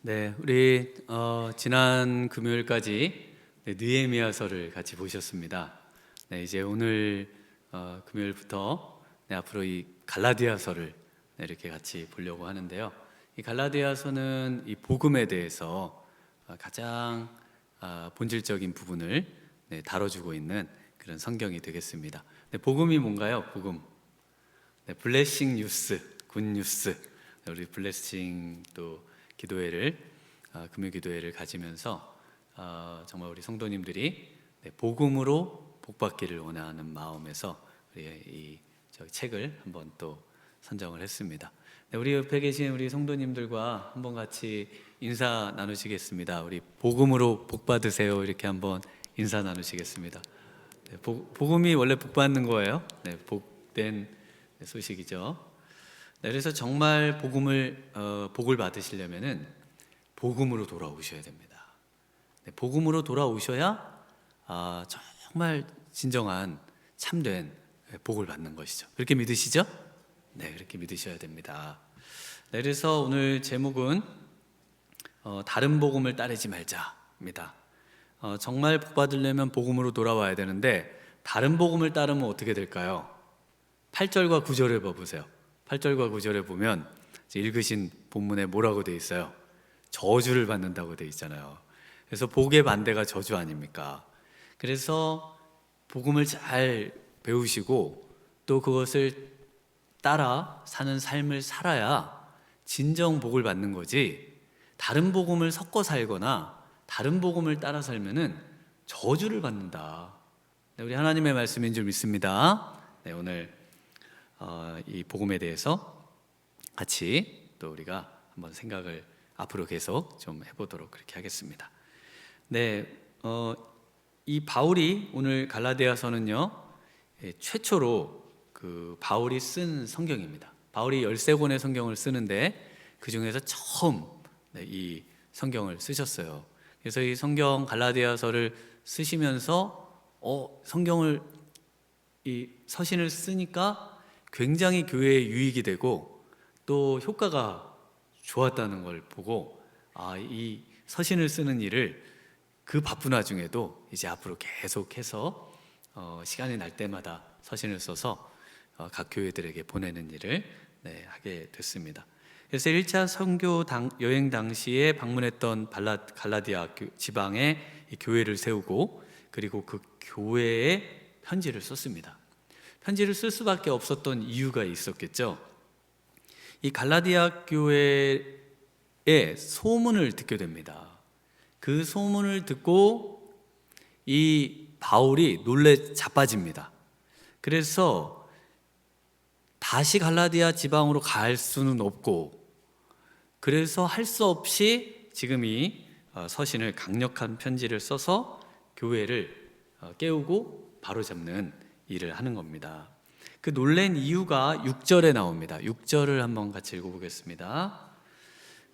네, 우리 지난 금요일까지 느헤미야서를 같이 보셨습니다. 네, 이제 오늘 금요일부터 앞으로 이 갈라디아서를 이렇게 같이 보려고 하는데요. 이 갈라디아서는 이 복음에 대해서 가장 본질적인 부분을 다뤄주고 있는 그런 성경이 되겠습니다. 네, 복음이 뭔가요? 복음. 네, 블레싱 뉴스, 굿 뉴스. 우리 블레싱 또 기도회를 금요 기도회를 가지면서 정말 우리 성도님들이 복음으로 복받기를 원하는 마음에서 우리 이 책을 한번 또 선정을 했습니다. 네, 우리 옆에 계신 우리 성도님들과 한번 같이 인사 나누시겠습니다. 우리 복음으로 복받으세요. 이렇게 한번 인사 나누시겠습니다. 네, 복음이 원래 복받는 거예요. 네, 복된 소식이죠. 네, 그래서 정말 복을 받으시려면은 복음으로 돌아오셔야 됩니다. 네, 복음으로 돌아오셔야 정말 진정한 참된 복을 받는 것이죠. 그렇게 믿으시죠? 네, 그렇게 믿으셔야 됩니다. 네, 그래서 오늘 제목은 다른 복음을 따르지 말자입니다. 정말 복 받으려면 복음으로 돌아와야 되는데 다른 복음을 따르면 어떻게 될까요? 8절과 9절을 봐보세요. 8절과 9절에 보면 읽으신 본문에 뭐라고 돼 있어요? 저주를 받는다고 돼 있잖아요. 그래서 복의 반대가 저주 아닙니까? 그래서 복음을 잘 배우시고 또 그것을 따라 사는 삶을 살아야 진정 복을 받는 거지, 다른 복음을 섞어 살거나 다른 복음을 따라 살면은 저주를 받는다. 네, 우리 하나님의 말씀인 줄 믿습니다. 네, 오늘 이 복음에 대해서 같이 또 우리가 한번 생각을 앞으로 계속 좀 해보도록 그렇게 하겠습니다. 네, 이 바울이 오늘 갈라디아서는요, 최초로 그 바울이 쓴 성경입니다. 바울이 13권의 성경을 쓰는데 그 중에서 처음 이 성경을 쓰셨어요. 그래서 이 성경 갈라디아서를 쓰시면서 성경을 이 서신을 쓰니까 굉장히 교회에 유익이 되고 또 효과가 좋았다는 걸 보고 이 서신을 쓰는 일을 그 바쁜 와중에도 이제 앞으로 계속해서 시간이 날 때마다 서신을 써서 각 교회들에게 보내는 일을 하게 됐습니다. 그래서 1차 선교 여행 당시에 방문했던 갈라디아 지방에 교회를 세우고 그리고 그 교회에 편지를 썼습니다. 편지를 쓸 수밖에 없었던 이유가 있었겠죠. 이 갈라디아 교회의 소문을 듣게 됩니다. 그 소문을 듣고 이 바울이 놀래 자빠집니다. 그래서 다시 갈라디아 지방으로 갈 수는 없고, 그래서 할 수 없이 지금 이 서신을 강력한 편지를 써서 교회를 깨우고 바로잡는 일을 하는 겁니다. 그 놀란 이유가 6절에 나옵니다. 6절을 한번 같이 읽어보겠습니다.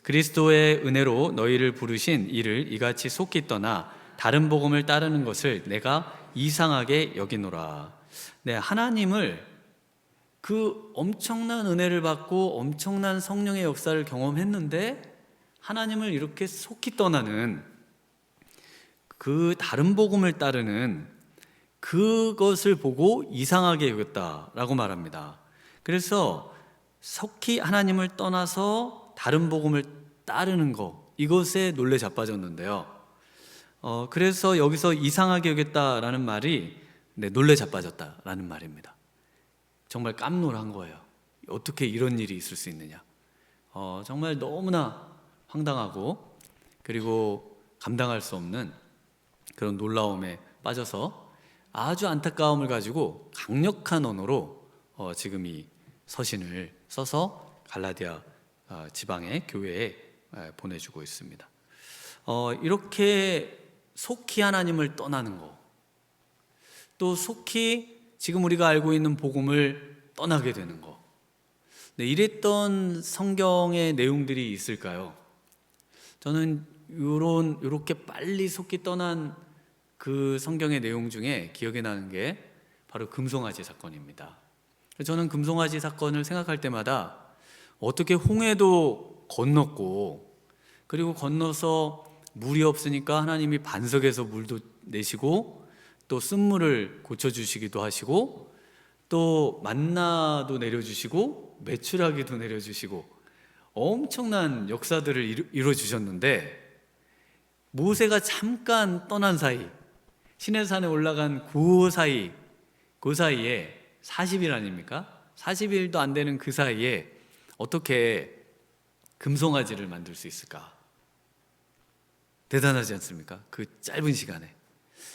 그리스도의 은혜로 너희를 부르신 이를 이같이 속히 떠나 다른 복음을 따르는 것을 내가 이상하게 여기노라. 네, 하나님을 그 엄청난 은혜를 받고 엄청난 성령의 역사를 경험했는데 하나님을 이렇게 속히 떠나는 그 다른 복음을 따르는 그것을 보고 이상하게 여겼다라고 말합니다. 그래서 속히 하나님을 떠나서 다른 복음을 따르는 것, 이것에 놀래 자빠졌는데요. 그래서 여기서 이상하게 여겼다라는 말이 놀래 자빠졌다라는 말입니다. 정말 깜놀한 거예요. 어떻게 이런 일이 있을 수 있느냐. 정말 너무나 황당하고 그리고 감당할 수 없는 그런 놀라움에 빠져서 아주 안타까움을 가지고 강력한 언어로 지금 이 서신을 써서 갈라디아 지방의 교회에 보내주고 있습니다. 이렇게 속히 하나님을 떠나는 거, 또 속히 지금 우리가 알고 있는 복음을 떠나게 되는 거, 이랬던 성경의 내용들이 있을까요? 저는 이렇게 빨리 속히 떠난 그 성경의 내용 중에 기억이 나는 게 바로 금송아지 사건입니다. 저는 금송아지 사건을 생각할 때마다 어떻게 홍해도 건넜고 그리고 건너서 물이 없으니까 하나님이 반석에서 물도 내시고 또 쓴물을 고쳐주시기도 하시고 또 만나도 내려주시고 메추라기도 내려주시고 엄청난 역사들을 이루어주셨는데, 모세가 잠깐 떠난 사이, 시내산에 올라간 그 사이에 40일 아닙니까? 40일도 안 되는 그 사이에 어떻게 금송아지를 만들 수 있을까? 대단하지 않습니까? 그 짧은 시간에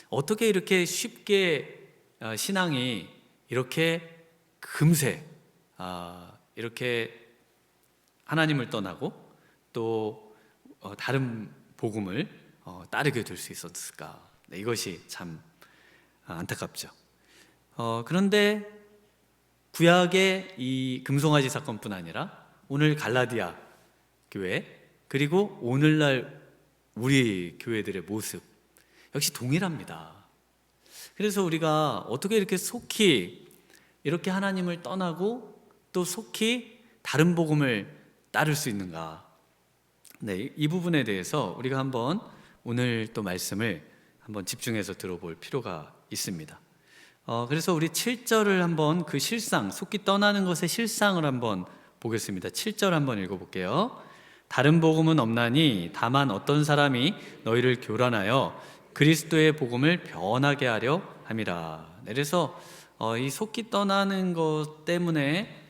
어떻게 이렇게 쉽게 신앙이 이렇게 금세 이렇게 하나님을 떠나고 또 다른 복음을 따르게 될 수 있었을까? 네, 이것이 참 안타깝죠. 그런데 구약의 이 금송아지 사건뿐 아니라 오늘 갈라디아 교회, 그리고 오늘날 우리 교회들의 모습 역시 동일합니다. 그래서 우리가 어떻게 이렇게 속히 이렇게 하나님을 떠나고 또 속히 다른 복음을 따를 수 있는가? 네, 이 부분에 대해서 우리가 한번 오늘 또 말씀을 한번 집중해서 들어볼 필요가 있습니다. 그래서 우리 7절을 한번 그 실상, 속히 떠나는 것의 실상을 한번 보겠습니다. 7절 한번 읽어볼게요. 다른 복음은 없나니 다만 어떤 사람이 너희를 교란하여 그리스도의 복음을 변하게 하려 함이라. 그래서 이 속히 떠나는 것 때문에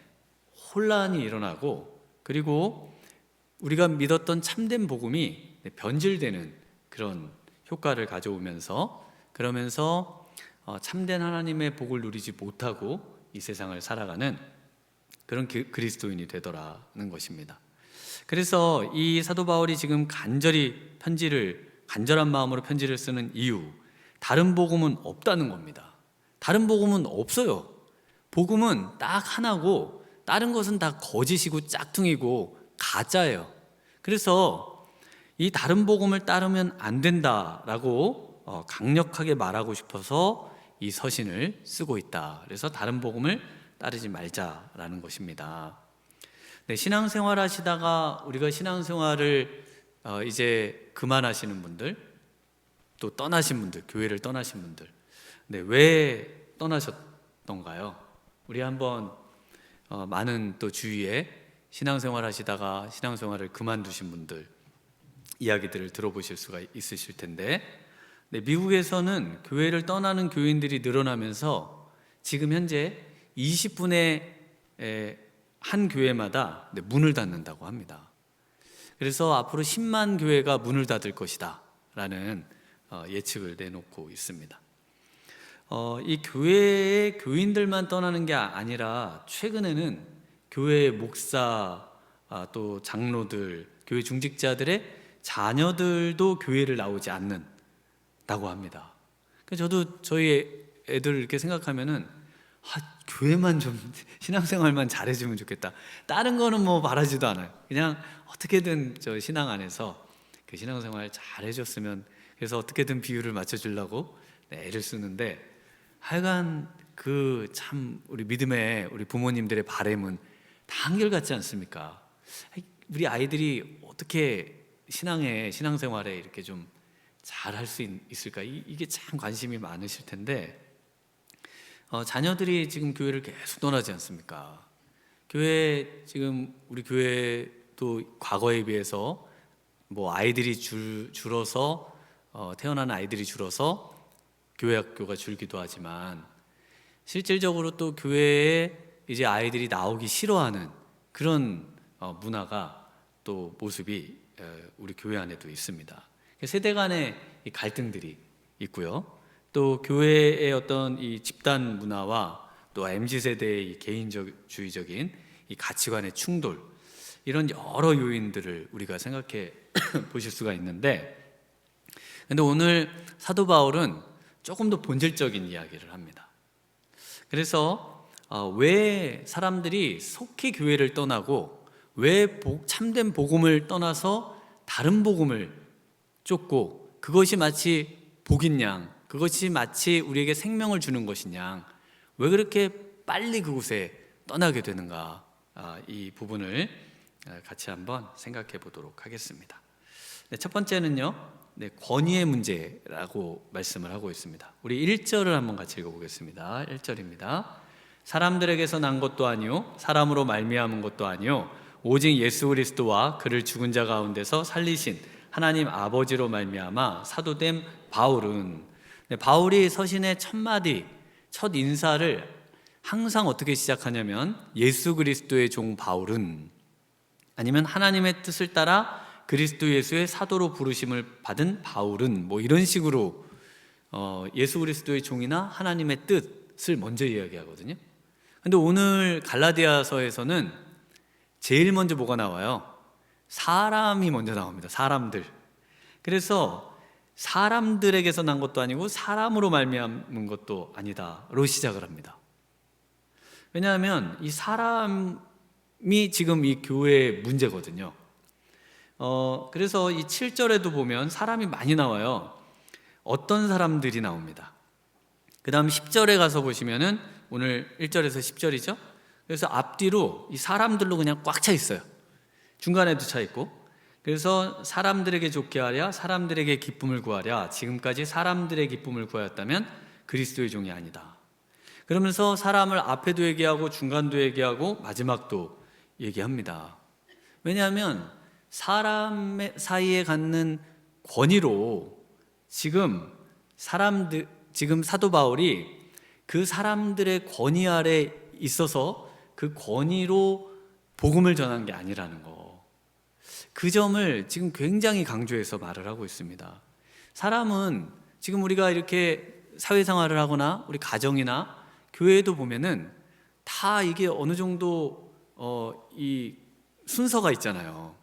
혼란이 일어나고, 그리고 우리가 믿었던 참된 복음이 변질되는 그런 효과를 가져오면서, 그러면서 참된 하나님의 복을 누리지 못하고 이 세상을 살아가는 그런 그리스도인이 되더라는 것입니다. 그래서 이 사도 바울이 지금 간절한 마음으로 편지를 쓰는 이유, 다른 복음은 없다는 겁니다. 다른 복음은 없어요. 복음은 딱 하나고 다른 것은 다 거짓이고 짝퉁이고 가짜예요. 그래서 이 다른 복음을 따르면 안 된다라고 강력하게 말하고 싶어서 이 서신을 쓰고 있다. 그래서 다른 복음을 따르지 말자라는 것입니다. 네, 신앙생활 하시다가 우리가 신앙생활을 이제 그만하시는 분들, 또 떠나신 분들, 교회를 떠나신 분들, 네, 왜 떠나셨던가요? 우리 한번 많은 또 주위에 신앙생활 하시다가 신앙생활을 그만두신 분들 이야기들을 들어보실 수가 있으실 텐데, 네, 미국에서는 교회를 떠나는 교인들이 늘어나면서 지금 현재 20분의 한 교회마다 문을 닫는다고 합니다. 그래서 앞으로 10만 교회가 문을 닫을 것이다 라는 예측을 내놓고 있습니다. 이 교회의 교인들만 떠나는 게 아니라 최근에는 교회의 목사, 또 장로들, 교회 중직자들의 자녀들도 교회를 나오지 않는다고 합니다. 저도 저희 애들 이렇게 생각하면은 교회만 좀 신앙생활만 잘해주면 좋겠다. 다른 거는 뭐 바라지도 않아요. 그냥 어떻게든 저 신앙 안에서 그 신앙생활 잘 해줬으면, 그래서 어떻게든 비율을 맞춰주려고 애를 쓰는데, 하여간 그 참 우리 믿음의 우리 부모님들의 바람은 다 한결같지 않습니까? 우리 아이들이 어떻게 신앙생활에 이렇게 좀 잘 할 수 있을까? 이게 참 관심이 많으실 텐데, 자녀들이 지금 교회를 계속 떠나지 않습니까? 지금 우리 교회도 과거에 비해서 뭐 아이들이 줄어서 태어나는 아이들이 줄어서 교회 학교가 줄기도 하지만, 실질적으로 또 교회에 이제 아이들이 나오기 싫어하는 그런 문화가 또 모습이 우리 교회 안에도 있습니다. 세대 간의 이 갈등들이 있고요. 또 교회의 어떤 이 집단 문화와 또 MZ세대의 이 개인주의적인 이 가치관의 충돌, 이런 여러 요인들을 우리가 생각해 보실 수가 있는데, 근데 오늘 사도 바울은 조금 더 본질적인 이야기를 합니다. 그래서 왜 사람들이 속히 교회를 떠나고 왜 참된 복음을 떠나서 다른 복음을 쫓고, 그것이 마치 복인 양, 그것이 마치 우리에게 생명을 주는 것이냐, 왜 그렇게 빨리 그곳에 떠나게 되는가, 이 부분을 같이 한번 생각해 보도록 하겠습니다. 네, 첫 번째는요, 네, 권위의 문제라고 말씀을 하고 있습니다. 우리 1절을 한번 같이 읽어보겠습니다. 1절입니다. 사람들에게서 난 것도 아니요 사람으로 말미암은 것도 아니요 오직 예수 그리스도와 그를 죽은 자 가운데서 살리신 하나님 아버지로 말미암아 사도된 바울은, 네, 바울이 서신의 첫 마디, 첫 인사를 항상 어떻게 시작하냐면 예수 그리스도의 종 바울은, 아니면 하나님의 뜻을 따라 그리스도 예수의 사도로 부르심을 받은 바울은, 뭐 이런 식으로 예수 그리스도의 종이나 하나님의 뜻을 먼저 이야기하거든요. 근데 오늘 갈라디아서에서는 제일 먼저 뭐가 나와요? 사람이 먼저 나옵니다. 사람들. 그래서 사람들에게서 난 것도 아니고 사람으로 말미암은 것도 아니다로 시작을 합니다. 왜냐하면 이 사람이 지금 이 교회의 문제거든요. 그래서 이 7절에도 보면 사람이 많이 나와요. 어떤 사람들이 나옵니다. 그 다음 10절에 가서 보시면은 오늘 1절에서 10절이죠. 그래서 앞뒤로 이 사람들로 그냥 꽉 차 있어요. 중간에도 차 있고. 그래서 사람들에게 좋게 하랴, 사람들에게 기쁨을 구하랴, 지금까지 사람들의 기쁨을 구하였다면 그리스도의 종이 아니다. 그러면서 사람을 앞에도 얘기하고 중간도 얘기하고 마지막도 얘기합니다. 왜냐하면 사람 사이에 갖는 권위로 지금 사도 바울이 그 사람들의 권위 아래 있어서 그 권위로 복음을 전한 게 아니라는 거, 그 점을 지금 굉장히 강조해서 말을 하고 있습니다. 사람은 지금 우리가 이렇게 사회생활을 하거나 우리 가정이나 교회에도 보면은 다 이게 어느 정도 이 순서가 있잖아요.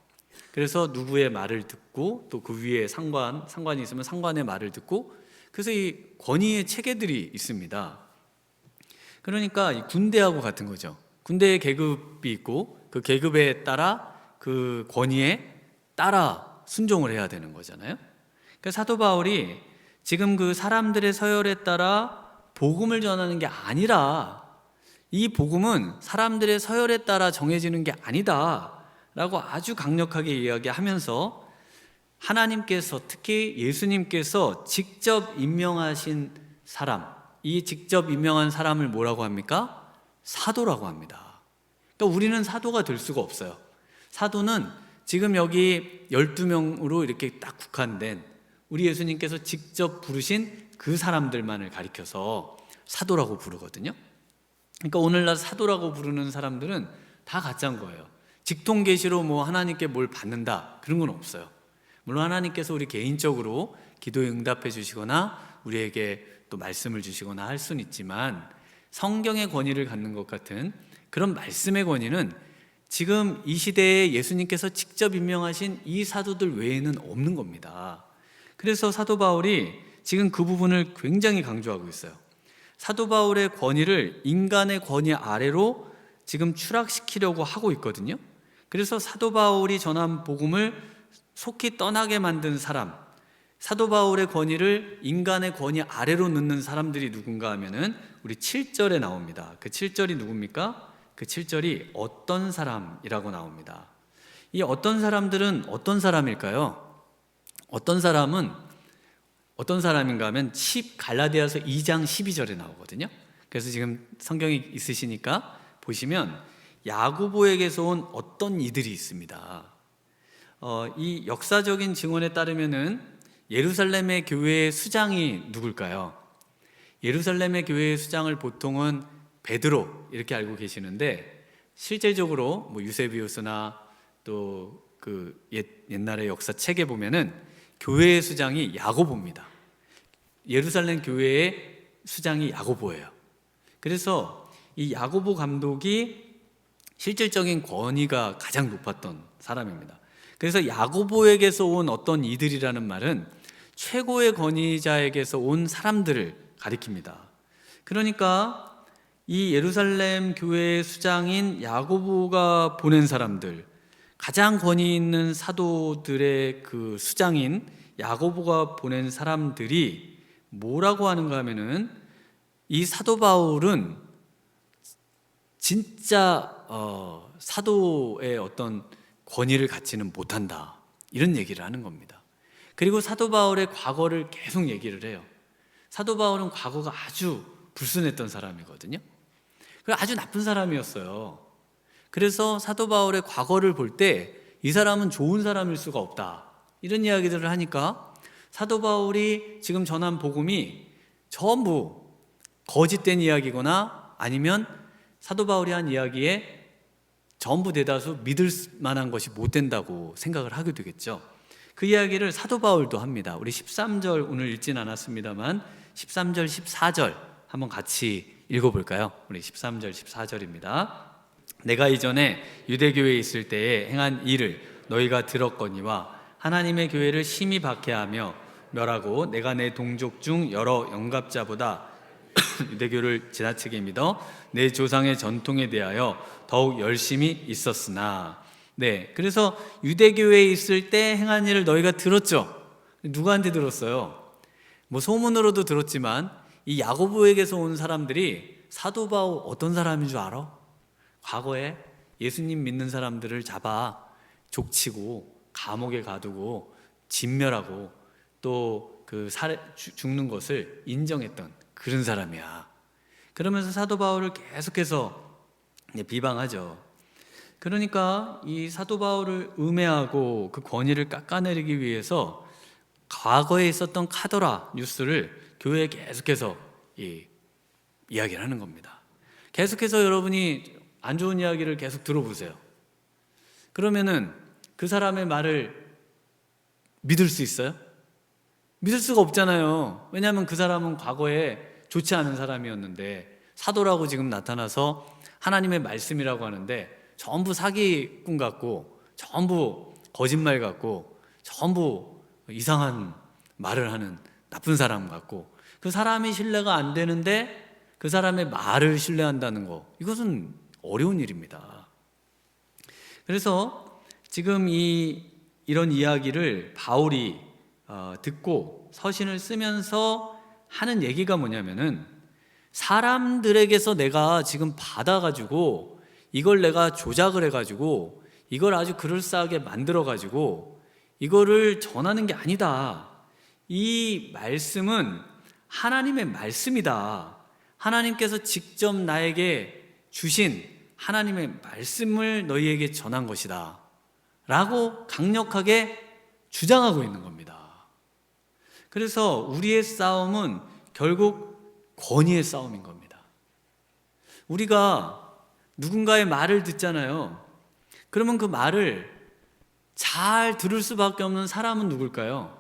그래서 누구의 말을 듣고 또 그 위에 상관이 있으면 상관의 말을 듣고, 그래서 이 권위의 체계들이 있습니다. 그러니까 이 군대하고 같은 거죠. 군대에 계급이 있고 그 계급에 따라 그 권위에 따라 순종을 해야 되는 거잖아요. 그러니까 사도 바울이 지금 그 사람들의 서열에 따라 복음을 전하는 게 아니라, 이 복음은 사람들의 서열에 따라 정해지는 게 아니다 라고 아주 강력하게 이야기하면서, 하나님께서, 특히 예수님께서 직접 임명하신 사람, 이 직접 임명한 사람을 뭐라고 합니까? 사도라고 합니다. 그러니까 우리는 사도가 될 수가 없어요. 사도는 지금 여기 12명으로 이렇게 딱 국한된, 우리 예수님께서 직접 부르신 그 사람들만을 가리켜서 사도라고 부르거든요. 그러니까 오늘날 사도라고 부르는 사람들은 다 가짜인 거예요. 직통계시로 뭐 하나님께 뭘 받는다, 그런 건 없어요. 물론 하나님께서 우리 개인적으로 기도에 응답해 주시거나 우리에게 또 말씀을 주시거나 할 수는 있지만, 성경의 권위를 갖는 것 같은 그런 말씀의 권위는 지금 이 시대에 예수님께서 직접 임명하신 이 사도들 외에는 없는 겁니다. 그래서 사도 바울이 지금 그 부분을 굉장히 강조하고 있어요. 사도 바울의 권위를 인간의 권위 아래로 지금 추락시키려고 하고 있거든요. 그래서 사도 바울이 전한 복음을 속히 떠나게 만든 사람, 사도 바울의 권위를 인간의 권위 아래로 넣는 사람들이 누군가 하면은 우리 7절에 나옵니다. 그 7절이 누굽니까? 그 7절이 어떤 사람이라고 나옵니다. 이 어떤 사람들은 어떤 사람일까요? 어떤 사람인가 하면 갈라디아서 2장 12절에 나오거든요. 그래서 지금 성경이 있으시니까 보시면 야고보에게서 온 어떤 이들이 있습니다. 이 역사적인 증언에 따르면은 예루살렘의 교회의 수장이 누굴까요? 예루살렘의 교회의 수장을 보통은 베드로 이렇게 알고 계시는데, 실제적으로 뭐 유세비우스나 또 그 옛날의 역사책에 보면은 교회의 수장이 야고보입니다. 예루살렘 교회의 수장이 야고보예요. 그래서 이 야고보 감독이 실질적인 권위가 가장 높았던 사람입니다. 그래서 야고보에게서 온 어떤 이들이라는 말은 최고의 권위자에게서 온 사람들을 가리킵니다. 그러니까 이 예루살렘 교회의 수장인 야고보가 보낸 사람들, 가장 권위 있는 사도들의 그 수장인 야고보가 보낸 사람들이 뭐라고 하는가 하면은, 이 사도 바울은 진짜 사도의 어떤 권위를 갖지는 못한다, 이런 얘기를 하는 겁니다. 그리고 사도 바울의 과거를 계속 얘기를 해요. 사도 바울은 과거가 아주 불순했던 사람이거든요. 아주 나쁜 사람이었어요. 그래서 사도 바울의 과거를 볼 때 이 사람은 좋은 사람일 수가 없다, 이런 이야기들을 하니까 사도 바울이 지금 전한 복음이 전부 거짓된 이야기거나 아니면 사도 바울이 한 이야기에 전부 대다수 믿을 만한 것이 못 된다고 생각을 하게 되겠죠. 그 이야기를 사도 바울도 합니다. 우리 13절 오늘 읽진 않았습니다만 13절 14절 한번 같이 읽어볼까요? 우리 13절 14절입니다. 내가 이전에 유대교회에 있을 때에 행한 일을 너희가 들었거니와 하나님의 교회를 심히 박해하며 멸하고 내가 내 동족 중 여러 영갑자보다 유대교를 지나치게 믿어 내 조상의 전통에 대하여 더욱 열심히 있었으나. 네, 그래서 유대교회에 있을 때 행한 일을 너희가 들었죠. 누구한테 들었어요? 뭐 소문으로도 들었지만 이 야고보에게서 온 사람들이 사도 바울 어떤 사람인 줄 알아? 과거에 예수님 믿는 사람들을 잡아 족치고 감옥에 가두고 진멸하고 또 그 죽는 것을 인정했던 그런 사람이야. 그러면서 사도 바울을 계속해서 비방하죠. 그러니까 이 사도 바울을 음해하고 그 권위를 깎아내리기 위해서 과거에 있었던 카더라 뉴스를 교회에 계속해서 이야기를 하는 겁니다. 계속해서 여러분이 안 좋은 이야기를 계속 들어보세요. 그러면은 그 사람의 말을 믿을 수 있어요? 믿을 수가 없잖아요. 왜냐하면 그 사람은 과거에 좋지 않은 사람이었는데 사도라고 지금 나타나서 하나님의 말씀이라고 하는데 전부 사기꾼 같고 전부 거짓말 같고 전부 이상한 말을 하는 나쁜 사람 같고, 그 사람이 신뢰가 안 되는데 그 사람의 말을 신뢰한다는 거, 이것은 어려운 일입니다. 그래서 지금 이런 이야기를 바울이 듣고 서신을 쓰면서 하는 얘기가 뭐냐면은, 사람들에게서 내가 지금 받아가지고 이걸 내가 조작을 해가지고 이걸 아주 그럴싸하게 만들어가지고 이거를 전하는 게 아니다. 이 말씀은 하나님의 말씀이다. 하나님께서 직접 나에게 주신 하나님의 말씀을 너희에게 전한 것이다 라고 강력하게 주장하고 있는 겁니다. 그래서 우리의 싸움은 결국 권위의 싸움인 겁니다. 우리가 누군가의 말을 듣잖아요. 그러면 그 말을 잘 들을 수밖에 없는 사람은 누굴까요?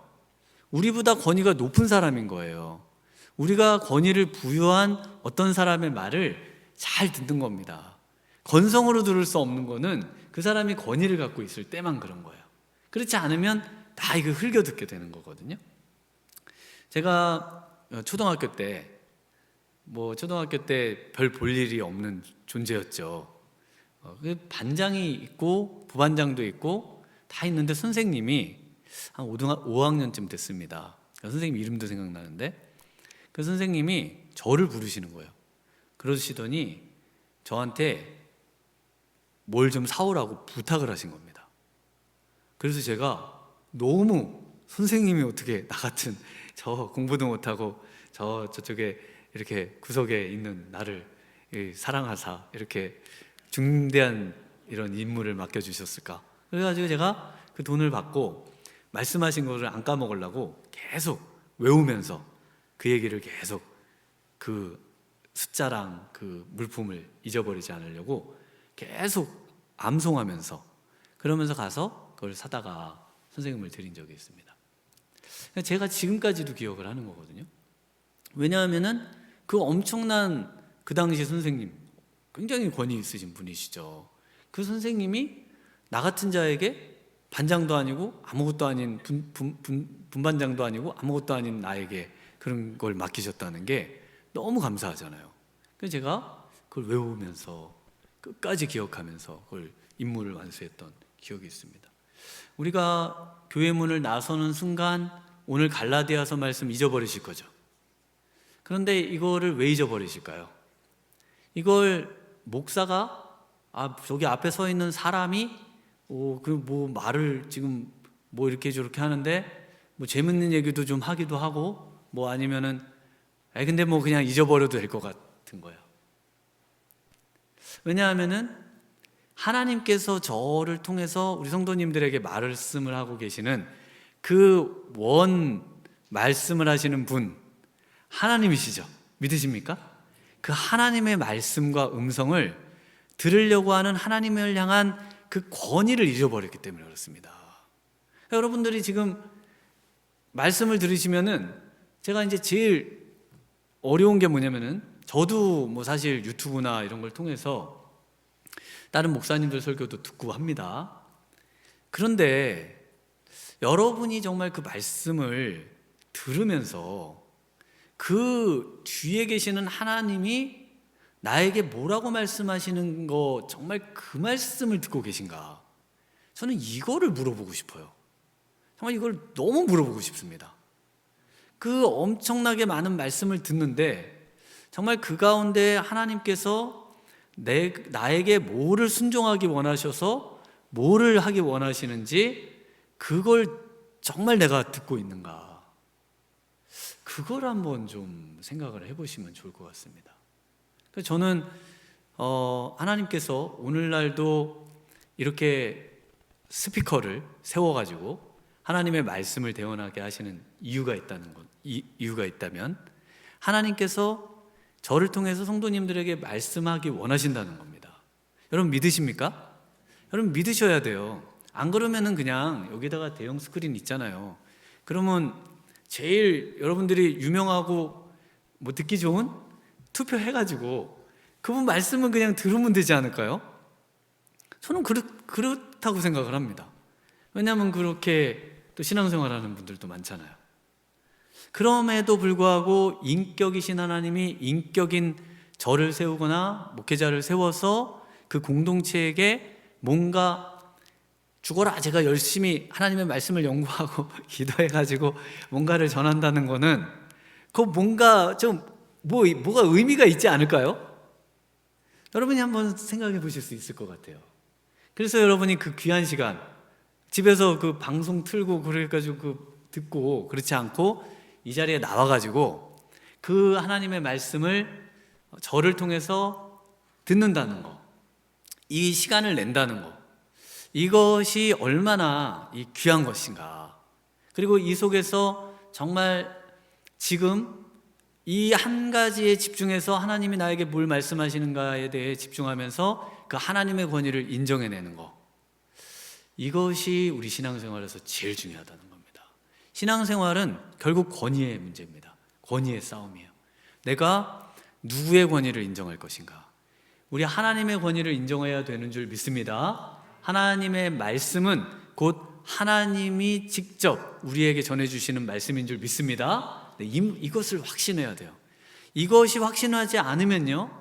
우리보다 권위가 높은 사람인 거예요. 우리가 권위를 부여한 어떤 사람의 말을 잘 듣는 겁니다. 건성으로 들을 수 없는 거는 그 사람이 권위를 갖고 있을 때만 그런 거예요. 그렇지 않으면 다 이거 흘겨 듣게 되는 거거든요. 제가 초등학교 때 별 볼 일이 없는 존재였죠. 반장이 있고 부반장도 있고 다 있는데 선생님이 한 5학년쯤 됐습니다. 선생님 이름도 생각나는데 그 선생님이 저를 부르시는 거예요. 그러시더니 저한테 뭘 좀 사오라고 부탁을 하신 겁니다. 그래서 제가 너무, 선생님이 어떻게 나 같은 저 공부도 못하고 저쪽에 이렇게 구석에 있는 나를 사랑하사 이렇게 중대한 이런 임무를 맡겨주셨을까. 그래가지고 제가 그 돈을 받고 말씀하신 것을 안 까먹으려고 계속 외우면서 그 얘기를 계속, 그 숫자랑 그 물품을 잊어버리지 않으려고 계속 암송하면서, 그러면서 가서 그걸 사다가 선생님을 드린 적이 있습니다. 제가 지금까지도 기억을 하는 거거든요. 왜냐하면은 그 엄청난, 그 당시 선생님 굉장히 권위 있으신 분이시죠. 그 선생님이 나 같은 자에게 반장도 아니고 아무것도 아닌 분반장도 아니고 아무것도 아닌 나에게 그런 걸 맡기셨다는 게 너무 감사하잖아요. 그래서 제가 그걸 외우면서 끝까지 기억하면서 그걸 임무를 완수했던 기억이 있습니다. 우리가 교회 문을 나서는 순간 오늘 갈라디아서 말씀 잊어버리실 거죠. 그런데 이거를 왜 잊어버리실까요? 이걸 목사가 저기 앞에 서 있는 사람이 말을 지금 뭐 이렇게 저렇게 하는데 뭐 재밌는 얘기도 좀 하기도 하고 뭐 아니면은 근데 뭐 그냥 잊어버려도 될 것 같은 거예요. 왜냐하면은 하나님께서 저를 통해서 우리 성도님들에게 말씀을 하고 계시는 그 원 말씀을 하시는 분 하나님이시죠. 믿으십니까? 그 하나님의 말씀과 음성을 들으려고 하는 하나님을 향한 그 권위를 잊어버렸기 때문에 그렇습니다. 여러분들이 지금 말씀을 들으시면은 제가 이제 제일 어려운 게 뭐냐면은 저도 뭐 사실 유튜브나 이런 걸 통해서 다른 목사님들 설교도 듣고 합니다. 그런데 여러분이 정말 그 말씀을 들으면서 그 뒤에 계시는 하나님이 나에게 뭐라고 말씀하시는 거 정말 그 말씀을 듣고 계신가? 저는 이거를 물어보고 싶어요. 정말 이걸 너무 물어보고 싶습니다. 그 엄청나게 많은 말씀을 듣는데 정말 그 가운데 하나님께서 나에게 뭐를 순종하기 원하셔서 뭐를 하기 원하시는지 그걸 정말 내가 듣고 있는가? 그걸 한번 좀 생각을 해보시면 좋을 것 같습니다. 그래서 저는 하나님께서 오늘날도 이렇게 스피커를 세워가지고 하나님의 말씀을 대언하게 하시는 이유가 있다면 하나님께서 저를 통해서 성도님들에게 말씀하기 원하신다는 겁니다. 여러분 믿으십니까? 여러분 믿으셔야 돼요. 안 그러면은 그냥 여기다가 대형 스크린 있잖아요. 그러면 제일 여러분들이 유명하고 뭐 듣기 좋은 투표해가지고 그분 말씀은 그냥 들으면 되지 않을까요? 저는 그렇다고 생각을 합니다. 왜냐하면 그렇게 또 신앙생활하는 분들도 많잖아요. 그럼에도 불구하고 인격이신 하나님이 인격인 저를 세우거나 목회자를 세워서 그 공동체에게 뭔가 죽어라 제가 열심히 하나님의 말씀을 연구하고 기도해가지고 뭔가를 전한다는 거는 그 뭔가 좀 뭐가 의미가 있지 않을까요? 여러분이 한번 생각해 보실 수 있을 것 같아요. 그래서 여러분이 그 귀한 시간 집에서 그 방송 틀고 그래가지고 듣고 그렇지 않고 이 자리에 나와가지고 그 하나님의 말씀을 저를 통해서 듣는다는 거, 이 시간을 낸다는 거, 이것이 얼마나 이 귀한 것인가. 그리고 이 속에서 정말 지금 이 한 가지에 집중해서 하나님이 나에게 뭘 말씀하시는가에 대해 집중하면서 그 하나님의 권위를 인정해내는 거, 이것이 우리 신앙생활에서 제일 중요하다는 겁니다. 신앙생활은 결국 권위의 문제입니다. 권위의 싸움이에요. 내가 누구의 권위를 인정할 것인가? 우리 하나님의 권위를 인정해야 되는 줄 믿습니다. 하나님의 말씀은 곧 하나님이 직접 우리에게 전해주시는 말씀인 줄 믿습니다. 이것을 확신해야 돼요. 이것이 확신하지 않으면요,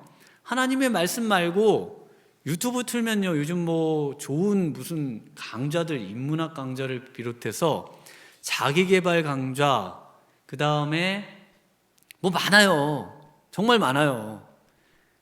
하나님의 말씀 말고 유튜브 틀면요, 요즘 뭐 좋은 무슨 강좌들, 인문학 강좌를 비롯해서 자기계발 강좌, 그 다음에 뭐 많아요. 정말 많아요.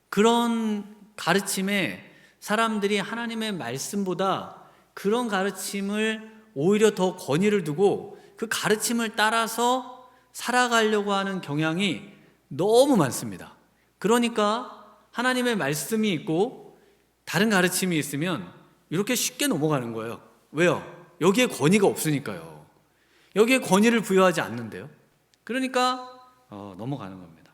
그런 가르침에 사람들이 하나님의 말씀보다 그런 가르침을 오히려 더 권위를 두고 그 가르침을 따라서 살아가려고 하는 경향이 너무 많습니다. 그러니까 하나님의 말씀이 있고 다른 가르침이 있으면 이렇게 쉽게 넘어가는 거예요. 왜요? 여기에 권위가 없으니까요. 여기에 권위를 부여하지 않는데요. 그러니까 넘어가는 겁니다.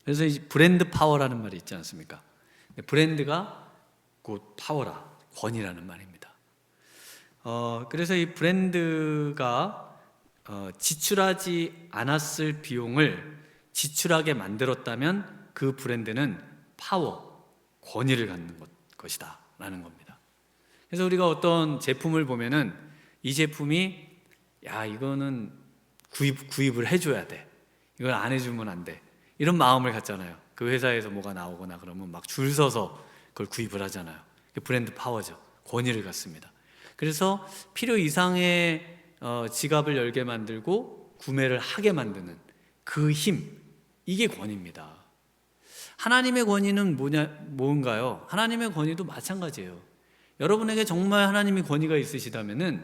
그래서 이 브랜드 파워라는 말이 있지 않습니까? 브랜드가 곧 파워라, 권위라는 말입니다. 그래서 이 브랜드가 지출하지 않았을 비용을 지출하게 만들었다면 그 브랜드는 파워, 권위를 갖는 것이다 라는 겁니다. 그래서 우리가 어떤 제품을 보면은 이 제품이 이거는 구입을 해줘야 돼, 이걸 안 해주면 안 돼, 이런 마음을 갖잖아요. 그 회사에서 뭐가 나오거나 그러면 막 줄 서서 그걸 구입을 하잖아요. 브랜드 파워죠. 권위를 갖습니다. 그래서 필요 이상의 지갑을 열게 만들고 구매를 하게 만드는 그 힘, 이게 권위입니다. 하나님의 권위는 뭔가요? 하나님의 권위도 마찬가지예요. 여러분에게 정말 하나님이 권위가 있으시다면은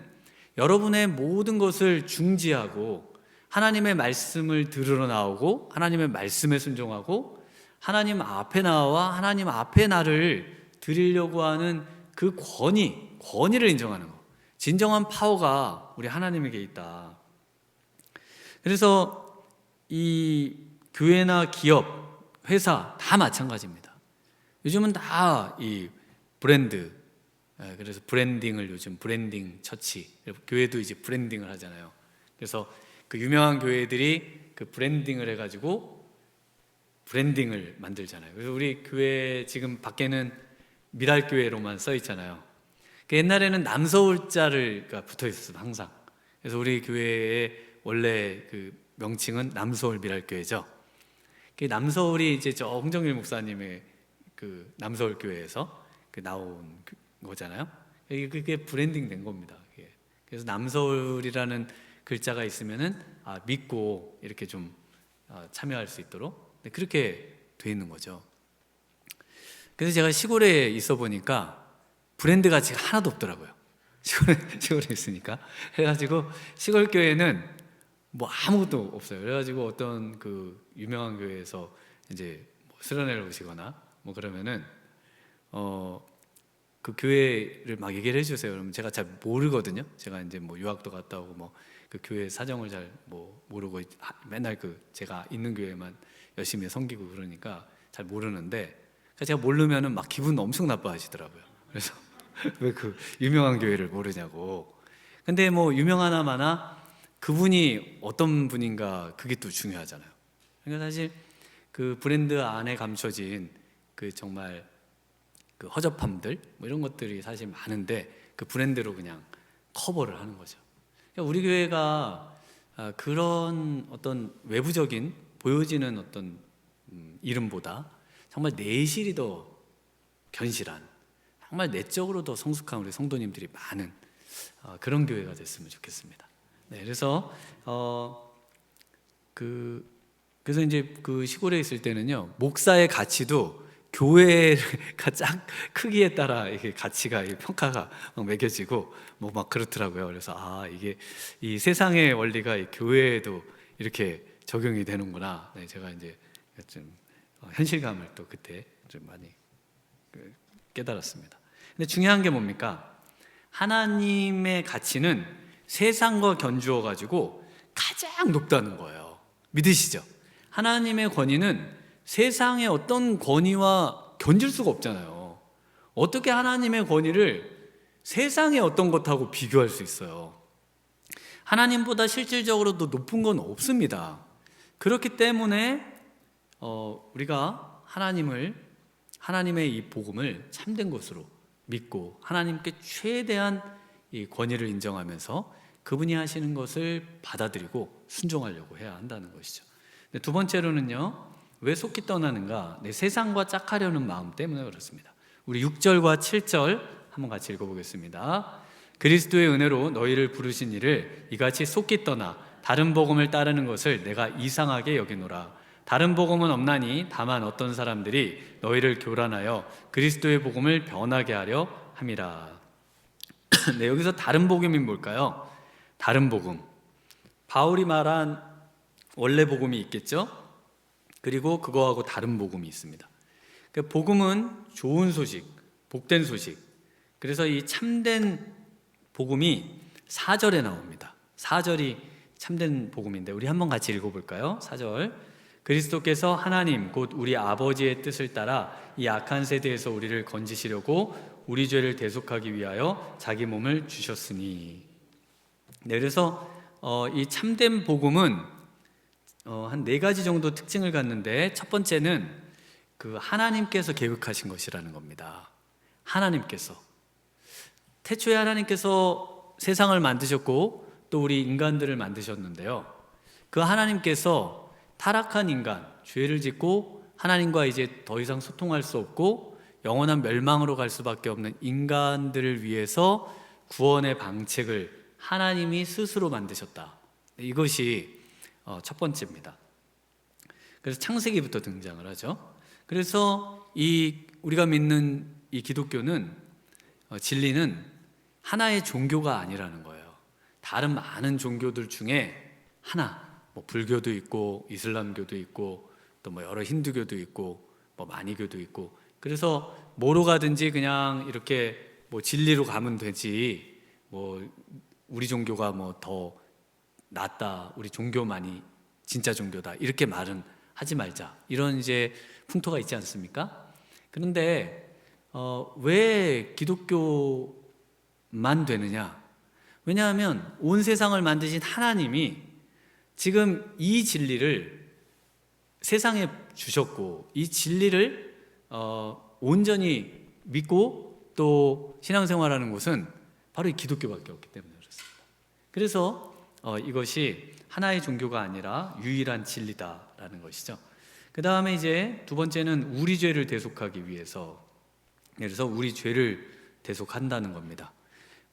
여러분의 모든 것을 중지하고 하나님의 말씀을 들으러 나오고 하나님의 말씀에 순종하고 하나님 앞에 나와 하나님 앞에 나를 드리려고 하는 그 권위를 인정하는 거. 진정한 파워가 우리 하나님에게 있다. 그래서 이 교회나 기업, 회사 다 마찬가지입니다. 요즘은 다 이 브랜드, 그래서 브랜딩을 요즘 브랜딩 처치, 교회도 이제 브랜딩을 하잖아요. 그래서 그 유명한 교회들이 그 브랜딩을 해가지고 브랜딩을 만들잖아요. 그래서 우리 교회 지금 밖에는 미랄교회로만 써 있잖아요. 그 옛날에는 남서울자가 붙어 있었어요, 항상. 그래서 우리 교회의 원래 그 명칭은 남서울 미랄교회죠. 그 남서울이 이제 저 홍정일 목사님의 그 남서울 교회에서 그 나온 거잖아요. 그게 브랜딩 된 겁니다. 그래서 남서울이라는 글자가 있으면은 믿고 이렇게 좀 참여할 수 있도록 그렇게 돼 있는 거죠. 그래서 제가 시골에 있어 보니까 브랜드가 지금 하나도 없더라고요. 시골에 있으니까. 그래가지고 시골 교회는 뭐 아무것도 없어요. 그래가지고 어떤 그 유명한 교회에서 이제 뭐 수련회를 오시거나 뭐 그러면은 그 교회를 막 얘기를 해주세요. 그러면 제가 잘 모르거든요. 제가 이제 뭐 유학도 갔다 오고 뭐 그 교회 사정을 잘 뭐 모르고 맨날 그 제가 있는 교회만 열심히 섬기고 그러니까 잘 모르는데 제가 모르면은 막 기분 엄청 나빠하시더라고요. 그래서 왜 그 유명한 교회를 모르냐고. 근데 뭐 유명하나 마나 그분이 어떤 분인가 그게 또 중요하잖아요. 그러니까 사실 그 브랜드 안에 감춰진 그 정말 그 허접함들 뭐 이런 것들이 사실 많은데 그 브랜드로 그냥 커버를 하는 거죠. 그러니까 우리 교회가 그런 어떤 외부적인 보여지는 어떤 이름보다 정말 내실이 더 견실한, 정말 내적으로 더 성숙한 우리 성도님들이 많은 그런 교회가 됐으면 좋겠습니다. 네, 그래서 그래서 이제 그 시골에 있을 때는요, 목사의 가치도 교회가 짝 크기에 따라 이게 가치가 평가가 막 매겨지고 뭐 막 그렇더라고요. 그래서 이게 이 세상의 원리가 이 교회에도 이렇게 적용이 되는구나. 네, 제가 이제 좀 현실감을 또 그때 좀 많이 깨달았습니다. 근데 중요한 게 뭡니까? 하나님의 가치는 세상과 견주어 가지고 가장 높다는 거예요. 믿으시죠? 하나님의 권위는 세상의 어떤 권위와 견줄 수가 없잖아요. 어떻게 하나님의 권위를 세상의 어떤 것하고 비교할 수 있어요? 하나님보다 실질적으로 더 높은 건 없습니다. 그렇기 때문에 우리가 하나님의 이 복음을 참된 것으로 믿고 하나님께 최대한 이 권위를 인정하면서 그분이 하시는 것을 받아들이고 순종하려고 해야 한다는 것이죠. 두 번째로는요, 왜 속히 떠나는가? 세상과 짝하려는 마음 때문에 그렇습니다. 우리 6절과 7절 한번 같이 읽어보겠습니다. 그리스도의 은혜로 너희를 부르신 이를 이같이 속히 떠나 다른 복음을 따르는 것을 내가 이상하게 여기노라. 다른 복음은 없나니 다만 어떤 사람들이 너희를 교란하여 그리스도의 복음을 변하게 하려 함이라. 네, 여기서 다른 복음이 뭘까요? 다른 복음, 바울이 말한 원래 복음이 있겠죠? 그리고 그거하고 다른 복음이 있습니다. 복음은 좋은 소식, 복된 소식. 그래서 이 참된 복음이 4절에 나옵니다. 4절이 참된 복음인데 우리 한번 같이 읽어볼까요? 4절. 그리스도께서 하나님 곧 우리 아버지의 뜻을 따라 이 악한 세대에서 우리를 건지시려고 우리 죄를 대속하기 위하여 자기 몸을 주셨으니. 네, 그래서 이 참된 복음은 한 4가지 정도 특징을 갖는데, 첫 번째는 그 하나님께서 계획하신 것이라는 겁니다. 하나님께서 태초에 하나님께서 세상을 만드셨고 또 우리 인간들을 만드셨는데요, 그 하나님께서 타락한 인간, 죄를 짓고 하나님과 이제 더 이상 소통할 수 없고 영원한 멸망으로 갈 수밖에 없는 인간들을 위해서 구원의 방책을 하나님이 스스로 만드셨다. 이것이 첫 번째입니다. 그래서 창세기부터 등장을 하죠. 그래서 우리가 믿는 이 기독교는 진리는 하나의 종교가 아니라는 거예요. 다른 많은 종교들 중에 하나, 뭐 불교도 있고 이슬람교도 있고 또 뭐 여러 힌두교도 있고 뭐 마니교도 있고, 그래서 뭐로 가든지 그냥 이렇게 뭐 진리로 가면 되지, 뭐 우리 종교가 뭐 더 낫다, 우리 종교만이 진짜 종교다, 이렇게 말은 하지 말자, 이런 이제 풍토가 있지 않습니까? 그런데 왜 기독교만 되느냐? 왜냐하면 온 세상을 만드신 하나님이 지금 이 진리를 세상에 주셨고, 이 진리를 온전히 믿고 또 신앙생활하는 곳은 바로 이 기독교밖에 없기 때문에 그렇습니다. 그래서 이것이 하나의 종교가 아니라 유일한 진리다라는 것이죠. 그 다음에 이제 두 번째는 우리 죄를 대속하기 위해서, 그래서 우리 죄를 대속한다는 겁니다.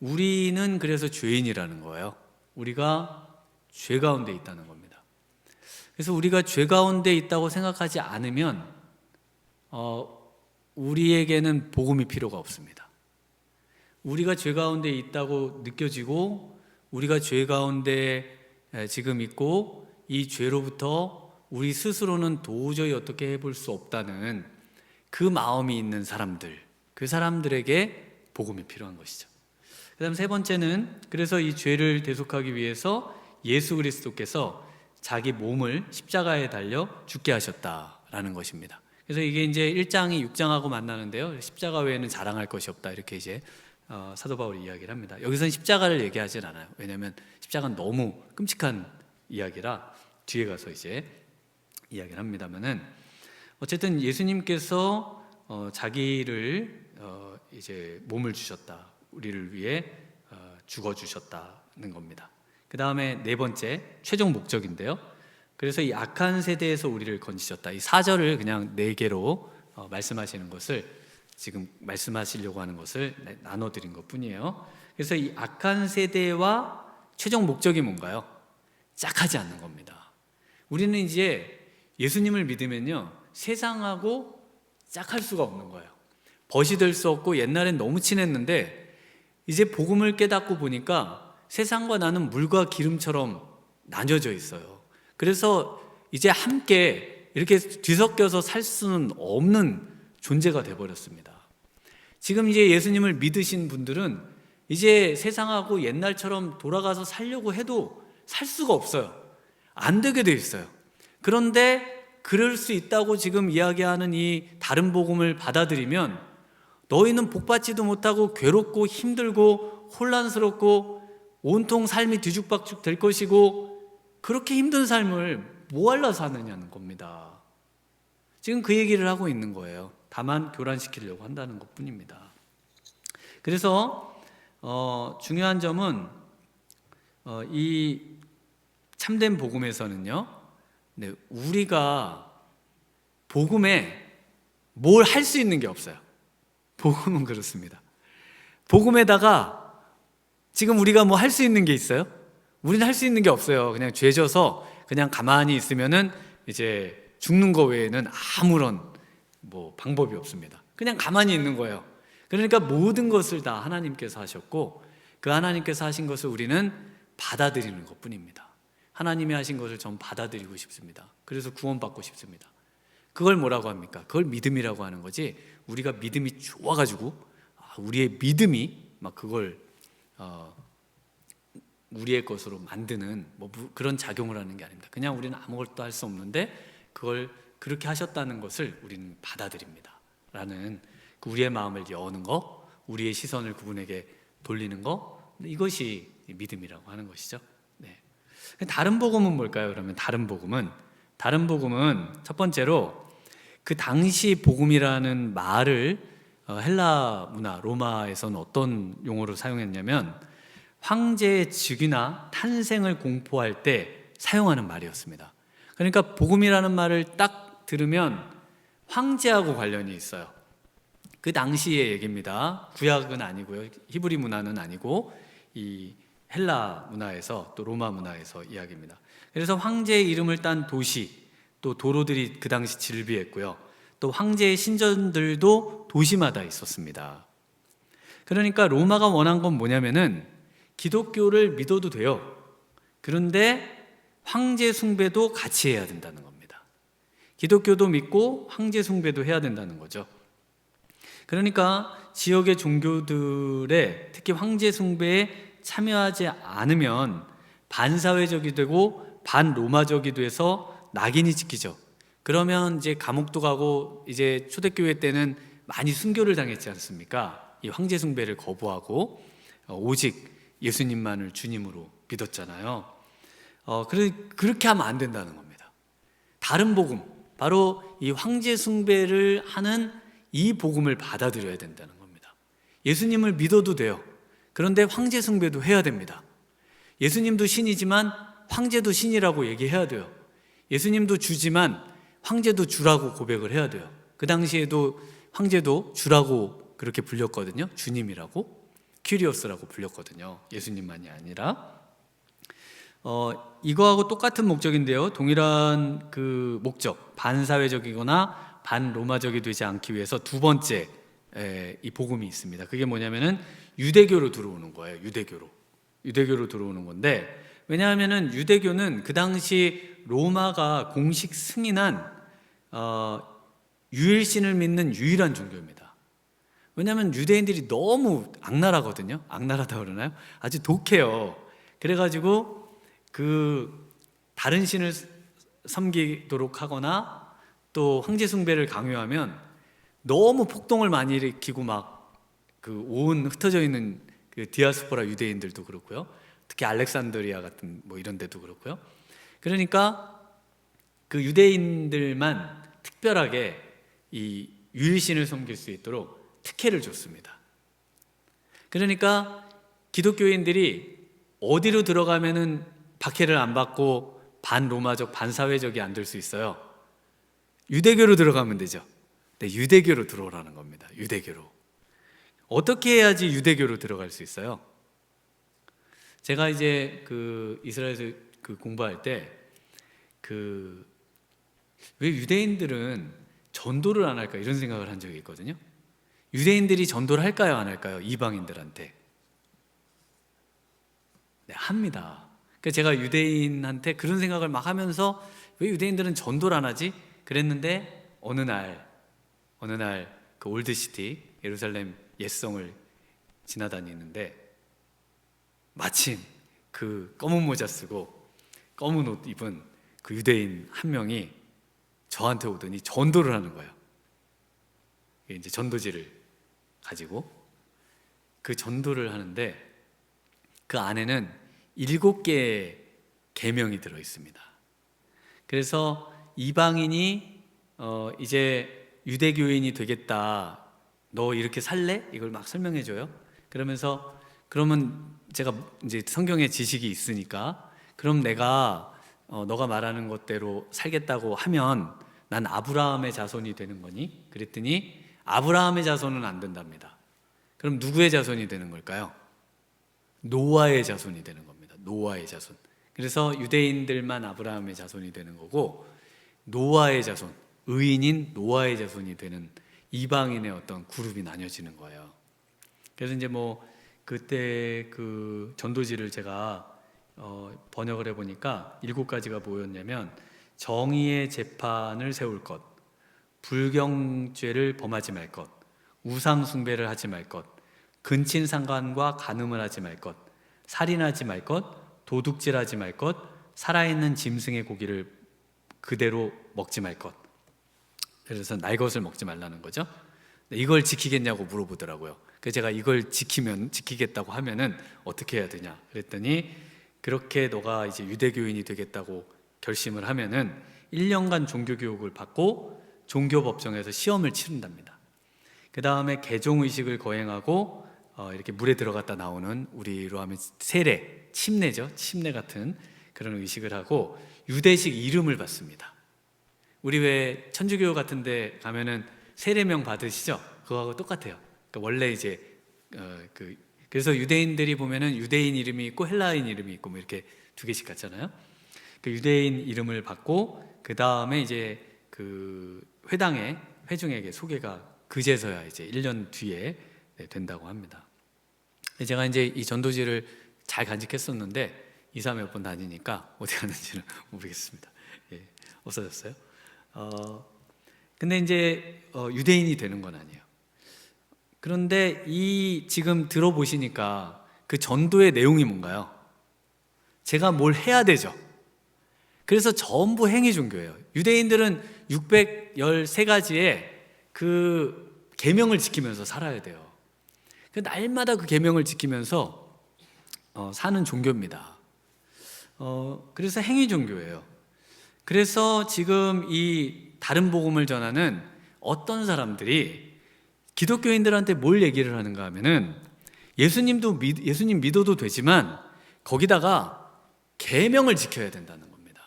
우리는 그래서 죄인이라는 거예요. 우리가 죄 가운데 있다는 겁니다. 그래서 우리가 죄 가운데 있다고 생각하지 않으면 우리에게는 복음이 필요가 없습니다. 우리가 죄 가운데 있다고 느껴지고, 우리가 죄 가운데 지금 있고, 이 죄로부터 우리 스스로는 도저히 어떻게 해볼 수 없다는 그 마음이 있는 사람들, 그 사람들에게 복음이 필요한 것이죠. 그 다음 세 번째는, 그래서 이 죄를 대속하기 위해서 예수 그리스도께서 자기 몸을 십자가에 달려 죽게 하셨다라는 것입니다. 그래서 이게 이제 1장이 6장하고 만나는데요, 십자가 외에는 자랑할 것이 없다, 이렇게 이제 사도 바울이 이야기를 합니다. 여기서는 십자가를 얘기하진 않아요. 왜냐하면 십자가는 너무 끔찍한 이야기라 뒤에 가서 이제 이야기를 합니다만은, 어쨌든 예수님께서 자기를 이제 몸을 주셨다, 우리를 위해 죽어주셨다는 겁니다. 그 다음에 네 번째, 최종 목적인데요, 그래서 이 악한 세대에서 우리를 건지셨다. 이 4절을 그냥 4개로 말씀하시는 것을, 지금 말씀하시려고 하는 것을 나눠드린 것 뿐이에요. 그래서 이 악한 세대와 최종 목적이 뭔가요? 짝하지 않는 겁니다. 우리는 이제 예수님을 믿으면요, 세상하고 짝할 수가 없는 거예요. 벗이 될 수 없고, 옛날엔 너무 친했는데 이제 복음을 깨닫고 보니까 세상과 나는 물과 기름처럼 나뉘어져 있어요. 그래서 이제 함께 이렇게 뒤섞여서 살 수는 없는 존재가 되어버렸습니다. 지금 이제 예수님을 믿으신 분들은 이제 세상하고 옛날처럼 돌아가서 살려고 해도 살 수가 없어요. 안 되게 돼 있어요. 그런데 그럴 수 있다고 지금 이야기하는 이 다른 복음을 받아들이면 너희는 복받지도 못하고 괴롭고 힘들고 혼란스럽고 온통 삶이 뒤죽박죽 될 것이고, 그렇게 힘든 삶을 뭐 하려 사느냐는 겁니다. 지금 그 얘기를 하고 있는 거예요. 다만 교란시키려고 한다는 것뿐입니다. 그래서 중요한 점은 이 참된 복음에서는요, 우리가 복음에 뭘 할 수 있는 게 없어요. 복음은 그렇습니다. 복음에다가 지금 우리가 뭐 할 수 있는 게 있어요? 우리는 할 수 있는 게 없어요. 그냥 죄져서 그냥 가만히 있으면은 이제 죽는 거 외에는 아무런 뭐 방법이 없습니다. 그냥 가만히 있는 거예요. 그러니까 모든 것을 다 하나님께서 하셨고, 그 하나님께서 하신 것을 우리는 받아들이는 것뿐입니다. 하나님이 하신 것을 전 받아들이고 싶습니다. 그래서 구원받고 싶습니다. 그걸 뭐라고 합니까? 그걸 믿음이라고 하는 거지, 우리가 믿음이 좋아가지고 우리의 믿음이 막 그걸 우리의 것으로 만드는 뭐 그런 작용을 하는 게 아닙니다. 그냥 우리는 아무것도 할 수 없는데 그걸 그렇게 하셨다는 것을 우리는 받아들입니다 라는, 우리의 마음을 여는 거, 우리의 시선을 그분에게 돌리는 거, 이것이 믿음이라고 하는 것이죠. 네. 다른 복음은 뭘까요? 그러면 다른 복음은 첫 번째로 그 당시 복음이라는 말을 헬라 문화, 로마에서는 어떤 용어로 사용했냐면 황제의 즉위나 탄생을 공포할 때 사용하는 말이었습니다. 그러니까 복음이라는 말을 딱 들으면 황제하고 관련이 있어요. 그 당시의 얘기입니다. 구약은 아니고요, 히브리 문화는 아니고 이 헬라 문화에서, 또 로마 문화에서 이야기입니다. 그래서 황제의 이름을 딴 도시, 또 도로들이 그 당시 즐비했고요, 또 황제의 신전들도 도시마다 있었습니다. 그러니까 로마가 원한 건 뭐냐면은 기독교를 믿어도 돼요. 그런데 황제 숭배도 같이 해야 된다는 겁니다. 기독교도 믿고 황제 숭배도 해야 된다는 거죠. 그러니까 지역의 종교들의 특히 황제 숭배에 참여하지 않으면 반사회적이 되고 반로마적이 돼서 낙인이 찍히죠. 그러면 이제 감옥도 가고, 이제 초대교회 때는 많이 순교를 당했지 않습니까? 이 황제 숭배를 거부하고 오직 예수님만을 주님으로 믿었잖아요. 그렇게 하면 안 된다는 겁니다. 다른 복음, 바로 이 황제 숭배를 하는 이 복음을 받아들여야 된다는 겁니다. 예수님을 믿어도 돼요. 그런데 황제 숭배도 해야 됩니다. 예수님도 신이지만 황제도 신이라고 얘기해야 돼요. 예수님도 주지만 황제도 주라고 고백을 해야 돼요. 그 당시에도 황제도 주라고 그렇게 불렸거든요. 주님이라고, 퀴리오스라고 불렸거든요. 예수님만이 아니라. 이거하고 똑같은 목적인데요. 동일한 그 목적, 반사회적이거나 반로마적이 되지 않기 위해서 두 번째 이 복음이 있습니다. 그게 뭐냐면은 유대교로 들어오는 거예요. 유대교로 들어오는 건데, 왜냐하면은 유대교는 그 당시 로마가 공식 승인한 유일신을 믿는 유일한 종교입니다. 왜냐하면 유대인들이 너무 악랄하거든요. 악랄하다 그러나요? 아주 독해요. 그래가지고 그 다른 신을 섬기도록 하거나 또 황제 숭배를 강요하면 너무 폭동을 많이 일으키고 막 그 온 흩어져 있는 그 디아스포라 유대인들도 그렇고요. 특히 알렉산드리아 같은 뭐 이런 데도 그렇고요. 그러니까 그 유대인들만 특별하게 이 유일신을 섬길 수 있도록 특혜를 줬습니다. 그러니까 기독교인들이 어디로 들어가면은 박해를 안 받고 반로마적, 반사회적이 안 될 수 있어요? 유대교로 들어가면 되죠. 네, 유대교로 들어오라는 겁니다. 유대교로. 어떻게 해야지 유대교로 들어갈 수 있어요? 제가 이제 그 이스라엘에서 그 공부할 때 왜 유대인들은 전도를 안 할까 이런 생각을 한 적이 있거든요. 유대인들이 전도를 할까요, 안 할까요? 이방인들한테. 네, 합니다. 그러니까 제가 유대인한테 그런 생각을 막 하면서 왜 유대인들은 전도를 안 하지? 그랬는데 어느 날 그 올드시티 예루살렘 옛성을 지나다니는데 마침 그 검은 모자 쓰고 검은 옷 입은 그 유대인 한 명이 저한테 오더니 전도를 하는 거예요. 이제 전도지를 가지고 그 전도를 하는데 그 안에는 7개의 계명이 들어 있습니다. 그래서 이방인이 이제 유대교인이 되겠다, 너 이렇게 살래? 이걸 막 설명해 줘요. 그러면서 그러면 제가 이제 성경의 지식이 있으니까 그럼 내가 너가 말하는 것대로 살겠다고 하면 난 아브라함의 자손이 되는 거니? 그랬더니 아브라함의 자손은 안 된답니다. 그럼 누구의 자손이 되는 걸까요? 노아의 자손이 되는 겁니다. 노아의 자손. 그래서 유대인들만 아브라함의 자손이 되는 거고, 노아의 자손, 의인인 노아의 자손이 되는 이방인의 어떤 그룹이 나뉘어지는 거예요. 그래서 이제 뭐 그때 그 전도지를 제가 번역을 해보니까 7가지가 뭐였냐면, 정의의 재판을 세울 것, 불경죄를 범하지 말 것, 우상 숭배를 하지 말 것, 근친상간과 간음을 하지 말 것, 살인하지 말 것, 도둑질하지 말 것, 살아있는 짐승의 고기를 그대로 먹지 말 것. 그래서 날 것을 먹지 말라는 거죠. 이걸 지키겠냐고 물어보더라고요. 그래서 제가 이걸 지키겠다고 하면은 어떻게 해야 되냐 그랬더니, 그렇게 너가 이제 유대교인이 되겠다고 결심을 하면은 1년간 종교교육을 받고 종교법정에서 시험을 치른답니다. 그 다음에 개종의식을 거행하고 이렇게 물에 들어갔다 나오는, 우리로 하면 세례, 침례죠. 침례 같은 그런 의식을 하고 유대식 이름을 받습니다. 우리 왜 천주교 같은 데 가면은 세례명 받으시죠? 그거하고 똑같아요. 그러니까 원래 이제 그래서 유대인들이 보면은 유대인 이름이 있고 헬라인 이름이 있고 뭐 이렇게 2개씩 같잖아요. 그 유대인 이름을 받고 그 다음에 이제 그 회중에게 소개가 그제서야 이제 1년 뒤에 된다고 합니다. 제가 이제 이 전도지를 잘 간직했었는데 이사 몇 번 다니니까 어디 갔는지는 모르겠습니다. 예, 없어졌어요. 근데 이제 유대인이 되는 건 아니에요. 그런데 이 지금 들어보시니까 그 전도의 내용이 뭔가요? 제가 뭘 해야 되죠. 그래서 전부 행위 종교예요. 유대인들은 613가지의 그 계명을 지키면서 살아야 돼요. 그 날마다 그 계명을 지키면서 사는 종교입니다. 그래서 행위 종교예요. 그래서 지금 이 다른 복음을 전하는 어떤 사람들이 기독교인들한테 뭘 얘기를 하는가 하면은 예수님 믿어도 되지만 거기다가 계명을 지켜야 된다는 겁니다.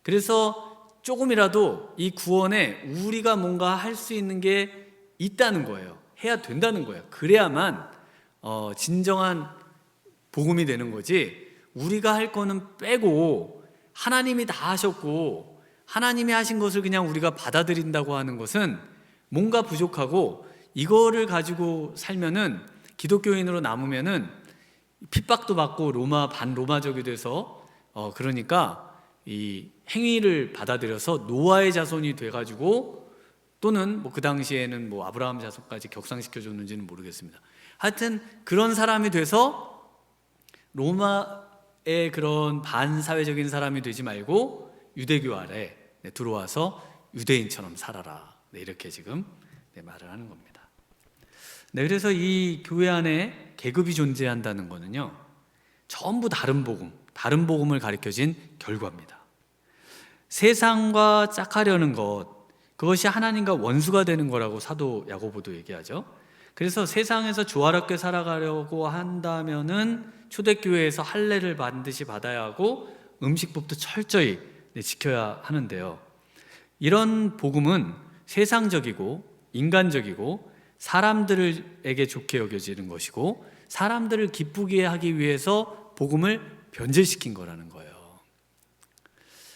그래서 조금이라도 이 구원에 우리가 뭔가 할 수 있는 게 있다는 거예요. 해야 된다는 거예요. 그래야만 진정한 복음이 되는 거지, 우리가 할 거는 빼고 하나님이 다 하셨고 하나님이 하신 것을 그냥 우리가 받아들인다고 하는 것은 뭔가 부족하고, 이거를 가지고 살면은 기독교인으로 남으면은 핍박도 받고 반로마적이 돼서 그러니까 이 행위를 받아들여서 노아의 자손이 돼가지고, 또는 뭐 그 당시에는 뭐 아브라함 자손까지 격상시켜 줬는지는 모르겠습니다. 하여튼 그런 사람이 돼서 로마의 그런 반사회적인 사람이 되지 말고 유대교 아래 들어와서 유대인처럼 살아라. 이렇게 지금 말을 하는 겁니다. 그래서 이 교회 안에 계급이 존재한다는 거는요, 전부 다른 복음을 가르쳐진 결과입니다. 세상과 짝하려는 것, 그것이 하나님과 원수가 되는 거라고 사도 야고보도 얘기하죠. 그래서 세상에서 조화롭게 살아가려고 한다면은 초대교회에서 할례를 반드시 받아야 하고 음식법도 철저히 지켜야 하는데요, 이런 복음은 세상적이고 인간적이고 사람들에게 좋게 여겨지는 것이고 사람들을 기쁘게 하기 위해서 복음을 변질시킨 거라는 거예요.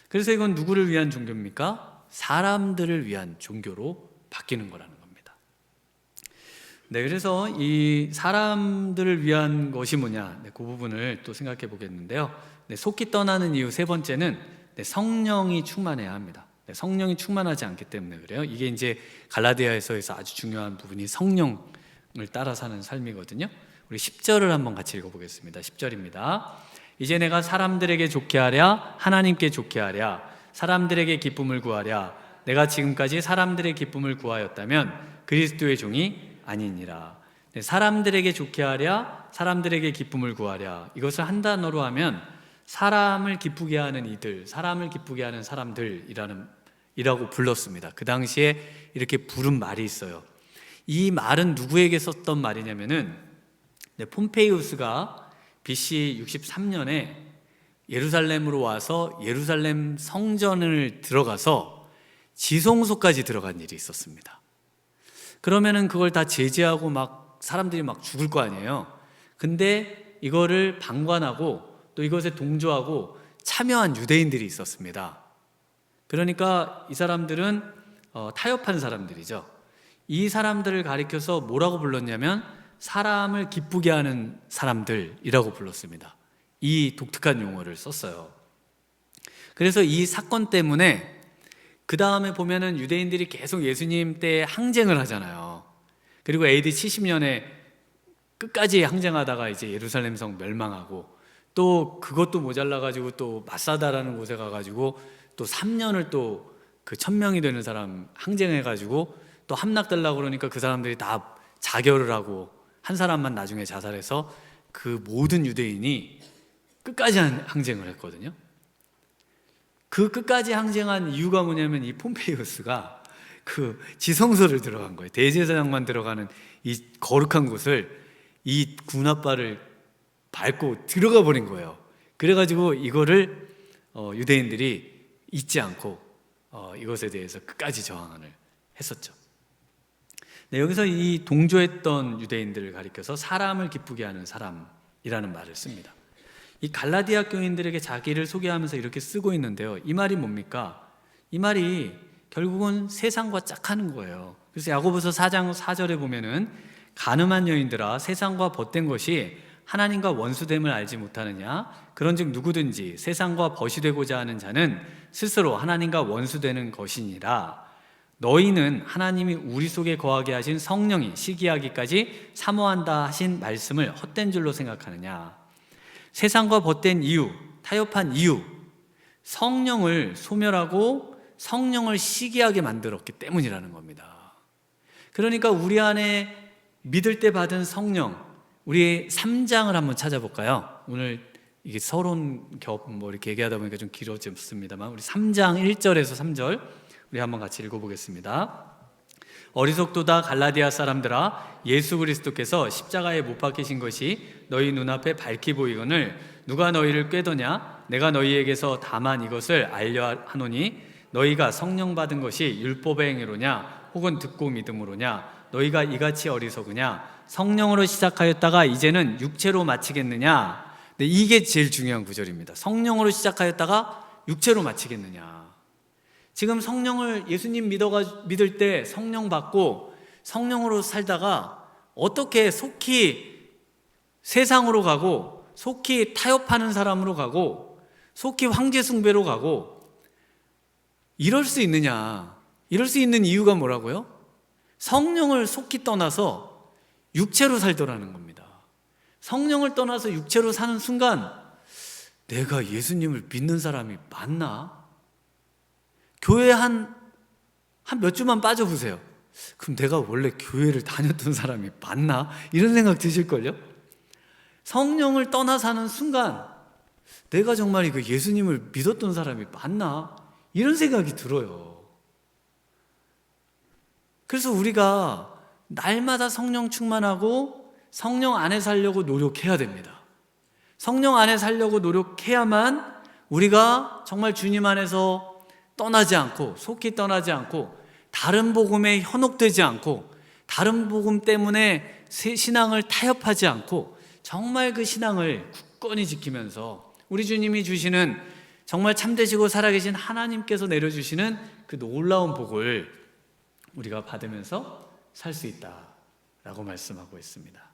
그래서 이건 누구를 위한 종교입니까? 사람들을 위한 종교로 바뀌는 거라는 겁니다. 그래서 이 사람들을 위한 것이 뭐냐, 그 부분을 또 생각해 보겠는데요. 속히 떠나는 이유 세 번째는 성령이 충만해야 합니다. 성령이 충만하지 않기 때문에 그래요. 이게 이제 갈라디아에서에서 아주 중요한 부분이 성령을 따라 사는 삶이거든요. 우리 10절을 한번 같이 읽어보겠습니다. 10절입니다. 이제 내가 사람들에게 좋게 하랴 하나님께 좋게 하랴 사람들에게 기쁨을 구하랴 내가 지금까지 사람들의 기쁨을 구하였다면 그리스도의 종이 아니니라. 사람들에게 좋게 하랴 사람들에게 기쁨을 구하랴, 이것을 한 단어로 하면 사람을 기쁘게 하는 이들, 사람을 기쁘게 하는 사람들이라고 불렀습니다. 그 당시에 이렇게 부른 말이 있어요. 이 말은 누구에게 썼던 말이냐면은 폼페이우스가 BC 63년에 예루살렘으로 와서 예루살렘 성전을 들어가서 지성소까지 들어간 일이 있었습니다. 그러면은 그걸 다 제지하고 막 사람들이 막 죽을 거 아니에요. 근데 이거를 방관하고 또 이것에 동조하고 참여한 유대인들이 있었습니다. 그러니까 이 사람들은 타협한 사람들이죠. 이 사람들을 가리켜서 뭐라고 불렀냐면 사람을 기쁘게 하는 사람들이라고 불렀습니다. 이 독특한 용어를 썼어요. 그래서 이 사건 때문에 그 다음에 보면은 유대인들이 계속 예수님 때 항쟁을 하잖아요. 그리고 AD 70년에 끝까지 항쟁하다가 이제 예루살렘 성 멸망하고, 또 그것도 모자라가지고 또 마사다라는 곳에 가가지고 또 3년을 또 그 1000명이 되는 사람 항쟁해가지고 또 함락되려고 그러니까 그 사람들이 다 자결을 하고 한 사람만 나중에 자살해서 그 모든 유대인이 끝까지 항쟁을 했거든요. 그 끝까지 항쟁한 이유가 뭐냐면 이 폼페이우스가 그 지성소를 들어간 거예요. 대제사장만 들어가는 이 거룩한 곳을 이 군합발을 밟고 들어가 버린 거예요. 그래가지고 이거를 유대인들이 잊지 않고 이것에 대해서 끝까지 저항을 했었죠. 여기서 이 동조했던 유대인들을 가리켜서 사람을 기쁘게 하는 사람이라는 말을 씁니다. 이 갈라디아 교인들에게 자기를 소개하면서 이렇게 쓰고 있는데요, 이 말이 뭡니까? 이 말이 결국은 세상과 짝하는 거예요. 그래서 야고보서 4장 4절에 보면은 가늠한 여인들아 세상과 벗된 것이 하나님과 원수됨을 알지 못하느냐? 그런즉 누구든지 세상과 벗이 되고자 하는 자는 스스로 하나님과 원수되는 것이니라. 너희는 하나님이 우리 속에 거하게 하신 성령이 시기하기까지 사모한다 하신 말씀을 헛된 줄로 생각하느냐? 세상과 벗된 이유, 타협한 이유, 성령을 소멸하고 성령을 시기하게 만들었기 때문이라는 겁니다. 그러니까 우리 안에 믿을 때 받은 성령, 우리 3장을 한번 찾아볼까요? 오늘 이게 서론 겹 이렇게 얘기하다 보니까 좀 길어졌습니다만, 우리 3장 1절에서 3절 우리 한번 같이 읽어보겠습니다. 어리석도다 갈라디아 사람들아, 예수 그리스도께서 십자가에 못 박히신 것이 너희 눈앞에 밝히 보이거늘 누가 너희를 꾀더냐? 내가 너희에게서 다만 이것을 알려 하노니 너희가 성령 받은 것이 율법의 행위로냐 혹은 듣고 믿음으로냐? 너희가 이같이 어리석으냐? 성령으로 시작하였다가 이제는 육체로 마치겠느냐? 네, 이게 제일 중요한 구절입니다. 성령으로 시작하였다가 육체로 마치겠느냐? 지금 성령을 예수님 믿을 때 성령 받고 성령으로 살다가 어떻게 속히 세상으로 가고 속히 타협하는 사람으로 가고 속히 황제 숭배로 가고 이럴 수 있느냐? 이럴 수 있는 이유가 뭐라고요? 성령을 속히 떠나서 육체로 살더라는 겁니다. 성령을 떠나서 육체로 사는 순간 내가 예수님을 믿는 사람이 맞나? 교회 한 몇 주만 빠져보세요. 그럼 내가 원래 교회를 다녔던 사람이 맞나? 이런 생각 드실걸요? 성령을 떠나 사는 순간 내가 정말 이거 예수님을 믿었던 사람이 맞나? 이런 생각이 들어요. 그래서 우리가 날마다 성령 충만하고 성령 안에 살려고 노력해야 됩니다. 성령 안에 살려고 노력해야만 우리가 정말 주님 안에서 떠나지 않고 속히 떠나지 않고 다른 복음에 현혹되지 않고 다른 복음 때문에 신앙을 타협하지 않고 정말 그 신앙을 굳건히 지키면서 우리 주님이 주시는 정말 참되시고 살아계신 하나님께서 내려주시는 그 놀라운 복을 우리가 받으면서 살 수 있다라고 말씀하고 있습니다.